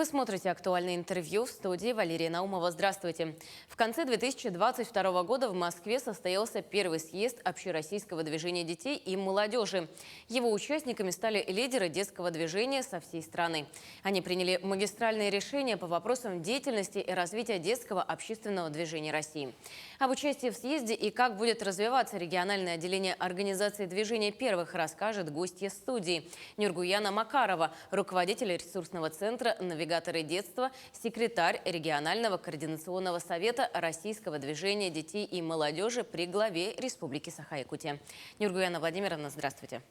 Вы смотрите «Актуальное интервью», в студии Валерия Наумова. Здравствуйте. В конце 2022 года в Москве состоялся первый съезд Общероссийского движения детей и молодежи. Его участниками стали лидеры детского движения со всей страны. Они приняли магистральные решения по вопросам деятельности и развития детского общественного движения России. Об участии в съезде и как будет развиваться региональное отделение организации движения первых, расскажет гостья студии Нюргуяна Макарова, руководитель ресурсного центра «Навигаторы детства», секретарь регионального координационного совета Российского движения детей и молодежи при главе Республики Саха-Якутия. Нюргуяна Владимировна, здравствуйте.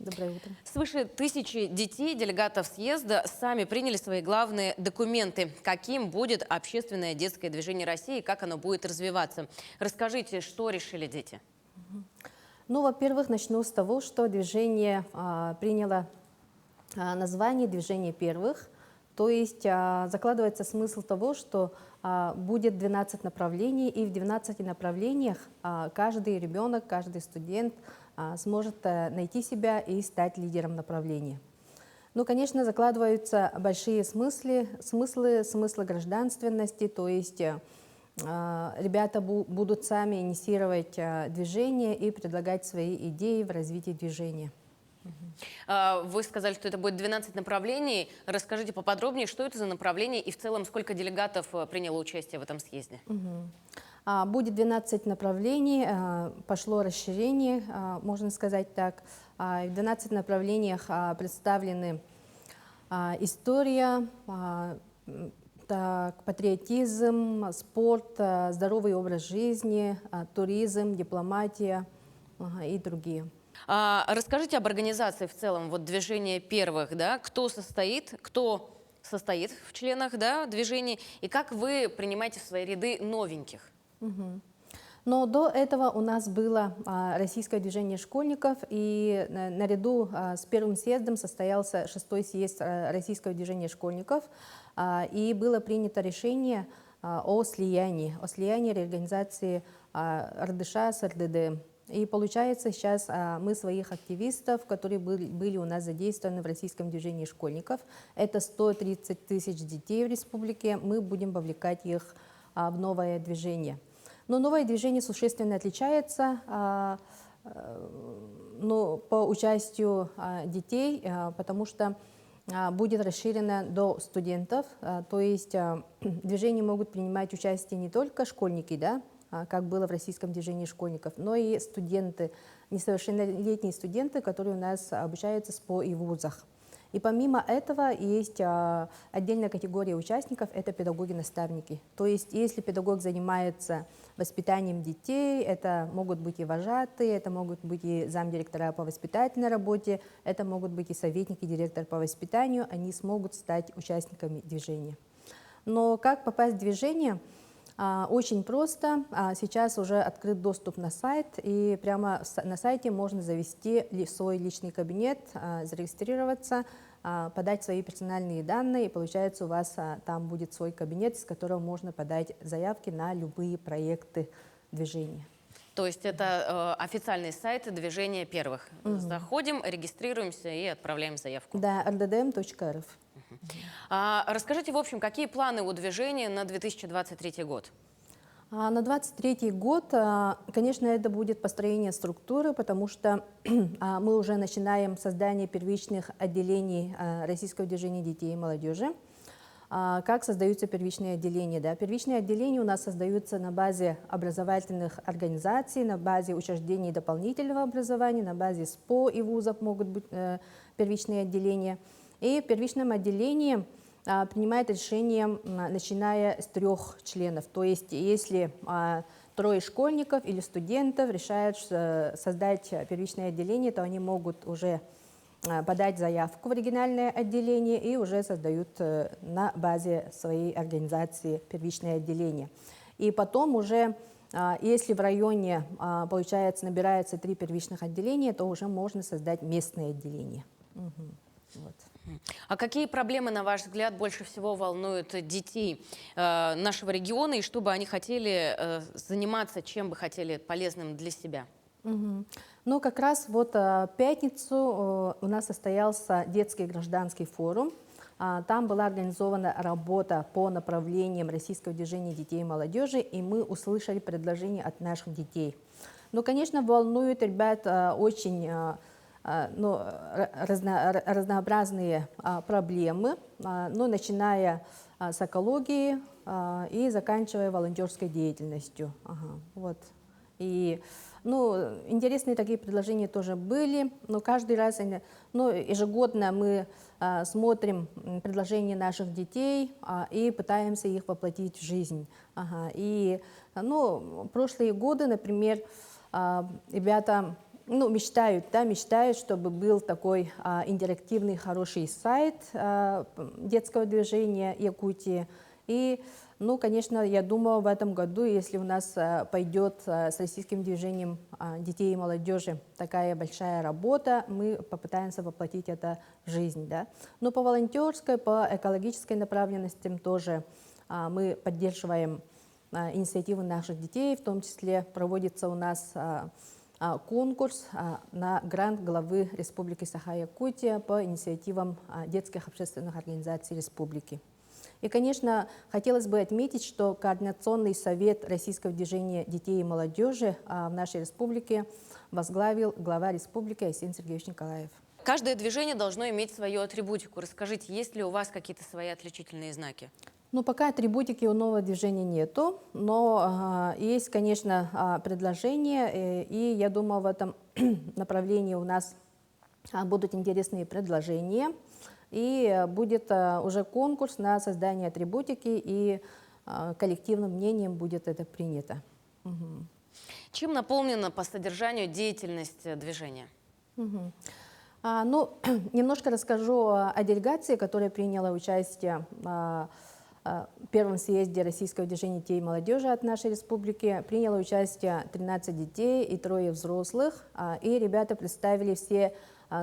Доброе утро. Свыше 1000 детей, делегатов съезда, сами приняли свои главные документы. Каким будет общественное детское движение России и как оно будет развиваться? Расскажите, что решили дети? Ну, во-первых, начну с того, что движение приняло название «Движение первых». То есть закладывается смысл того, что будет 12 направлений, и в 12 направлениях каждый ребенок, каждый студент сможет найти себя и стать лидером направления. Ну, конечно, закладываются большие смыслы гражданственности, то есть ребята будут сами инициировать движение и предлагать свои идеи в развитии движения. Вы сказали, что это будет 12 направлений. Расскажите поподробнее, что это за направления и в целом сколько делегатов приняло участие в этом съезде? Будет 12 направлений, пошло расширение, можно сказать так. В 12 направлениях представлены история, патриотизм, спорт, здоровый образ жизни, туризм, дипломатия и другие. Расскажите об организации в целом, вот движение первых, да, кто состоит в членах, да, движения, и как вы принимаете в свои ряды новеньких? Но до этого у нас было Российское движение школьников, и наряду с первым съездом состоялся 6-й съезд Российского движения школьников, и было принято решение о слиянии реорганизации РДШ с РДД. И получается, сейчас мы своих активистов, которые были у нас задействованы в Российском движении школьников, это 130 тысяч детей в республике, мы будем вовлекать их в новое движение. Но новое движение существенно отличается по участию детей, потому что будет расширено до студентов, то есть в движении могут принимать участие не только школьники, да, как было в Российском движении школьников, но и студенты, несовершеннолетние студенты, которые у нас обучаются в СПО и вузах. И помимо этого есть отдельная категория участников, это педагоги-наставники. То есть если педагог занимается воспитанием детей, это могут быть и вожатые, это могут быть и замдиректора по воспитательной работе, это могут быть и советники директора по воспитанию, они смогут стать участниками движения. Но как попасть в движение? Очень просто. Сейчас уже открыт доступ на сайт, и прямо на сайте можно завести свой личный кабинет, зарегистрироваться, подать свои персональные данные, и получается у вас там будет свой кабинет, с которого можно подать заявки на любые проекты движения. То есть это официальный сайт движения первых. Заходим, регистрируемся и отправляем заявку. Да, rddm.rf. Расскажите, в общем, какие планы у движения на 2023 год? На 2023 год, конечно, это будет построение структуры, потому что мы уже начинаем создание первичных отделений Российского движения детей и молодежи. Как создаются первичные отделения? Да? Первичные отделения у нас создаются на базе образовательных организаций, на базе учреждений дополнительного образования, на базе СПО и вузов могут быть первичные отделения. И в первичном отделении принимает решение, начиная с 3 членов. То есть, если 3 школьников или студентов решают создать первичное отделение, то они могут уже подать заявку в региональное отделение и уже создают на базе своей организации первичное отделение. И потом уже, если в районе, получается, набирается 3 первичных отделения, то уже можно создать местное отделение. Вот. А какие проблемы, на ваш взгляд, больше всего волнуют детей нашего региона, и что бы они хотели заниматься, чем бы хотели полезным для себя? Ну, как раз вот в пятницу у нас состоялся детский гражданский форум. Там была организована работа по направлениям российского движения детей и молодежи, и мы услышали предложения от наших детей. Но, конечно, волнуют ребят очень разнообразные проблемы, начиная с экологии и заканчивая волонтерской деятельностью. Вот. И интересные такие предложения тоже были, но каждый раз, ежегодно мы смотрим предложения наших детей и пытаемся их воплотить в жизнь. И прошлые годы, например, ребята мечтают, чтобы был такой интерактивный, хороший сайт детского движения Якутии. И, конечно, я думаю, в этом году, если у нас пойдет с российским движением детей и молодежи такая большая работа, мы попытаемся воплотить это в жизнь. Да? Но по волонтерской, по экологической направленностям тоже мы поддерживаем инициативы наших детей, в том числе проводится у нас конкурс на грант главы Республики Саха-Якутия по инициативам детских общественных организаций республики. И, конечно, хотелось бы отметить, что Координационный совет Российского движения детей и молодежи в нашей республике возглавил глава республики Айсен Сергеевич Николаев. Каждое движение должно иметь свою атрибутику. Расскажите, есть ли у вас какие-то свои отличительные знаки? Пока атрибутики у нового движения нету, но есть, конечно, предложения, и я думаю, в этом направлении у нас будут интересные предложения, и будет уже конкурс на создание атрибутики, и коллективным мнением будет это принято. Чем наполнена по содержанию деятельность движения? Немножко расскажу о делегации, которая приняла участие в первом съезде Российского движения детей и молодежи от нашей республики. Приняло участие 13 детей и 3 взрослых. И ребята представили все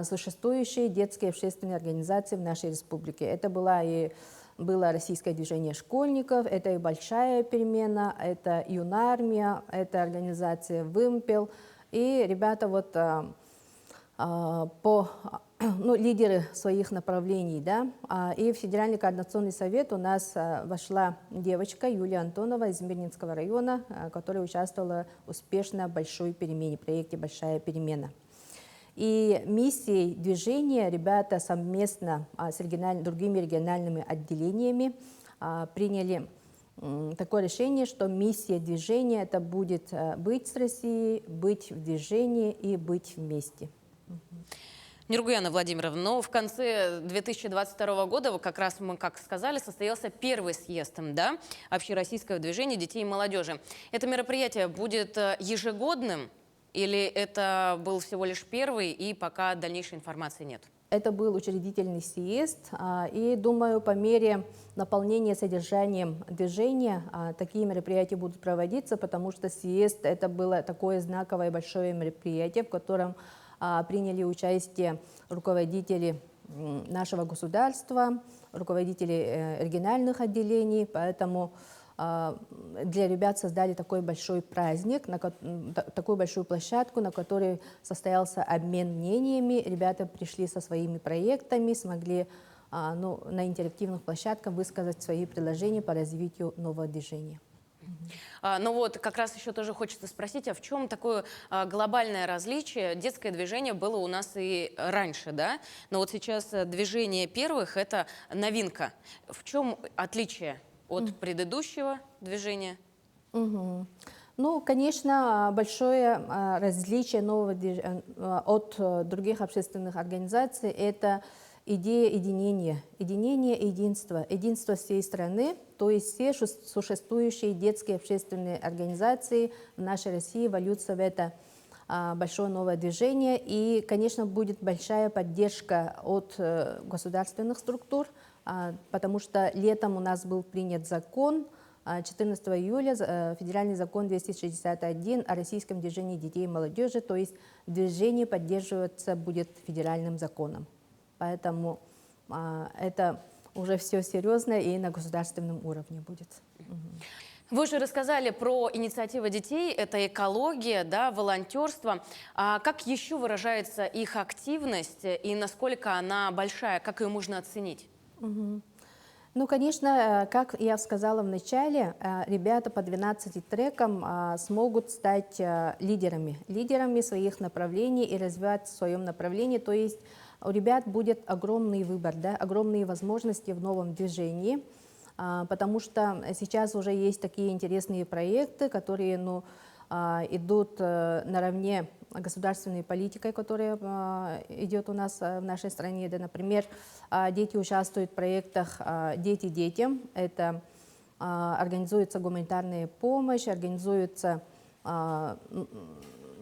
существующие детские общественные организации в нашей республике. Это было Российское движение школьников, это и «Большая перемена», это «Юнармия», это организация «Вымпел». И ребята лидеры своих направлений, да, и в Федеральный координационный совет у нас вошла девочка Юлия Антонова из Мирнинского района, которая участвовала успешно в большой перемене, проекте «Большая перемена». И миссией движения ребята совместно с другими региональными отделениями приняли такое решение, что миссия движения – это будет быть с Россией, быть в движении и быть вместе. Нургуяна Владимировна, но в конце 2022 года, как раз мы как сказали, состоялся первый съезд общероссийского движения детей и молодежи. Это мероприятие будет ежегодным или это был всего лишь первый и пока дальнейшей информации нет? Это был учредительный съезд, и, думаю, по мере наполнения содержанием движения такие мероприятия будут проводиться, потому что съезд – это было такое знаковое большое мероприятие, в котором приняли участие руководители нашего государства, руководители региональных отделений, поэтому для ребят создали такой большой праздник, такую большую площадку, на которой состоялся обмен мнениями. Ребята пришли со своими проектами, смогли на интерактивных площадках высказать свои предложения по развитию нового движения. Как раз еще тоже хочется спросить, а в чем такое глобальное различие? Детское движение было у нас и раньше, да? Но сейчас движение первых – это новинка. В чем отличие от предыдущего движения? Конечно, большое различие нового от других общественных организаций – это идея единения, единства всей страны, то есть все существующие детские общественные организации в нашей России вольются в это большое новое движение. И, конечно, будет большая поддержка от государственных структур, потому что летом у нас был принят закон, 14 июля, федеральный закон 261 о российском движении детей и молодежи, то есть движение поддерживаться будет федеральным законом. Поэтому это уже все серьезно и на государственном уровне будет. Вы уже рассказали про инициативы детей, это экология, да, волонтерство. А как еще выражается их активность и насколько она большая, как ее можно оценить? Ну, конечно, как я сказала в начале, ребята по 12 трекам смогут стать лидерами своих направлений и развивать в своем направлении. То есть у ребят будет огромный выбор, да, огромные возможности в новом движении, потому что сейчас уже есть такие интересные проекты, которые идут наравне государственной политикой, которая идет у нас в нашей стране. Да, например, дети участвуют в проектах «Дети детям». Это организуется гуманитарная помощь, организуется,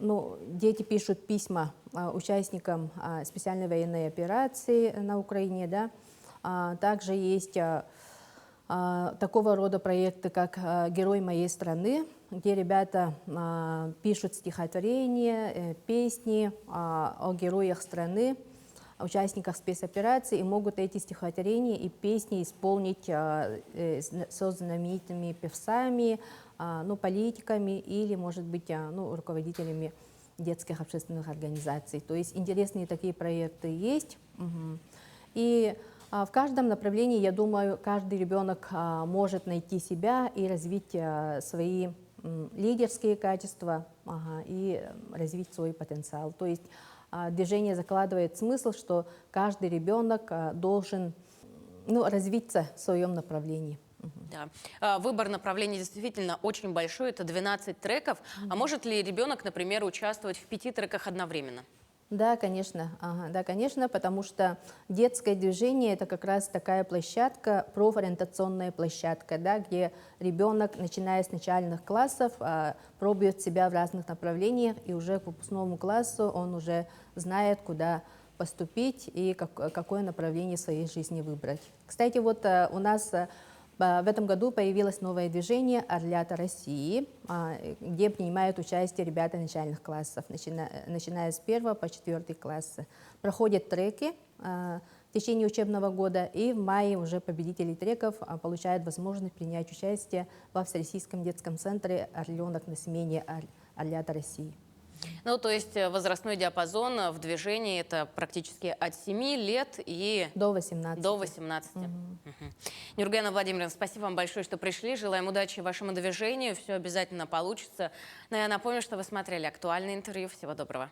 дети пишут письма участникам специальной военной операции на Украине. Да. Также есть такого рода проекты, как «Герой моей страны», где ребята пишут стихотворения, песни о героях страны, участниках спецоперации, и могут эти стихотворения и песни исполнить со знаменитыми певцами, политиками или, может быть, руководителями детских общественных организаций. То есть интересные такие проекты есть. И в каждом направлении, я думаю, каждый ребенок может найти себя и развить свои лидерские качества и развить свой потенциал. То есть движение закладывает смысл, что каждый ребенок должен развиться в своем направлении. Да. Выбор направлений действительно очень большой, это 12 треков. А может ли ребенок, например, участвовать в 5 треках одновременно? Да, конечно, потому что детское движение – это как раз такая площадка, профориентационная площадка, да, где ребенок, начиная с начальных классов, пробует себя в разных направлениях, и уже к выпускному классу он уже знает, куда поступить и какое направление своей жизни выбрать. Кстати, вот у нас в этом году появилось новое движение «Орлята России», где принимают участие ребята начальных классов, начиная с 1 по 4 классы. Проходят треки в течение учебного года, и в мае уже победители треков получают возможность принять участие во Всероссийском детском центре «Орленок на смене» «Орлята России». Ну, то есть возрастной диапазон в движении это практически от 7 лет и до 18. До 18. Нюргена Владимировна, спасибо вам большое, что пришли. Желаем удачи вашему движению. Все обязательно получится. Но я напомню, что вы смотрели актуальное интервью. Всего доброго.